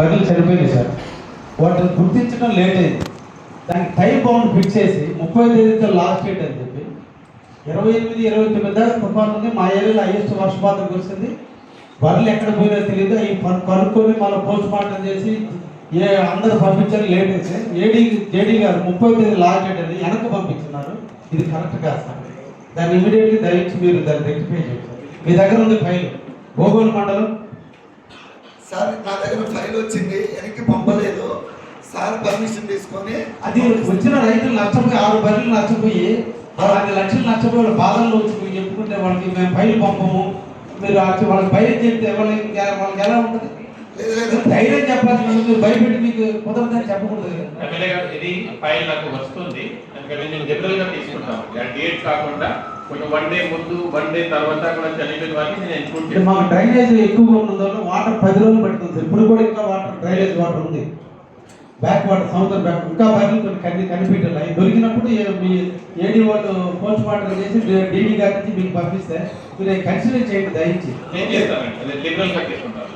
బర్రెలు చనిపోయినాయి సార్. వాటిని గుర్తించడం లేట్ అయింది. దానికి టైం బౌండ్ ఫిక్స్ చేసి 30 తేదీతో లాస్ట్ డేట్ అని చెప్పి 28, 29 దాకా తుఫాను ఉంది. మా ఏరియాలో హైయెస్ట్ వర్షపాతం కురిసింది. బర్రెలు ఎక్కడ పోయినా తెలియదు. అవి కనుక్కొని మళ్ళీ పోస్ట్ మార్టం చేసి అందరూ పంపించారు. లేట్ అయితే జేడీ గారు 30 తేదీ లాస్ట్ డేట్ అని వెనక్కి పంపించున్నారు. ఇది కరెక్ట్ కాదు సార్. దాన్ని ఇమీడియట్లీ దయచేసి మీరు దాన్ని రెక్టిఫై చేయండి. మీ దగ్గర ఉంది ఫైల్ భోగోలు మండలం సార్. నా దగ్గర ఫైల్ వచ్చింది, వెనక్కి పంపలేదు సార్. పర్మిషన్ తీసుకొని అది వచ్చిన రైతులు నష్టపోయి 6 బర్రెలు నష్టపోయి 10 లక్షలు నష్టపోయి వాళ్ళ బాధల్లో వచ్చి చెప్పుకుంటే వాళ్ళకి మేము ఫైల్ పంపము, మీరు వాళ్ళకి భయం చెప్తే వాళ్ళకి ఎలా ఉంటుంది? ధైర్యం చెప్పాలి. మీరు భయపెట్టి మీకు కుదరదని చెప్పకూడదు. ఇది ఫైల్ నాకు వస్తుంది, నేను జనరల్ గా తీసుకుంటాను. డేట్ కాకుండా కొంచెం 1 డే ముందు 1 డే తర్వాత కూడా చనిపోయిన వాటిని నేను ఎంచుకుంటాను. మాకు డ్రైనేజ్ ఎక్కువగా ఉన్నందువల్ల వాటర్ 10 రోజులు పడుతుంది. ఇప్పుడు కూడా ఇంకా వాటర్ డ్రైనేజ్ వాటర్ ఉంది. బ్యాక్ వాటర్ సముద్రం బ్యాక్ ఇంకా బర్రెలు కొన్ని కనిపించాలి. అవి దొరికినప్పుడు మీ ఏడీ వాళ్ళు పోస్ట్ మార్టం చేసి డీడీ గారి నుంచి మీకు పంపిస్తే మీరు కన్సిడర్ చేయండి దయచేసి. నేను చేస్తానండి, లిబరల్ గా తీసుకుంటాను.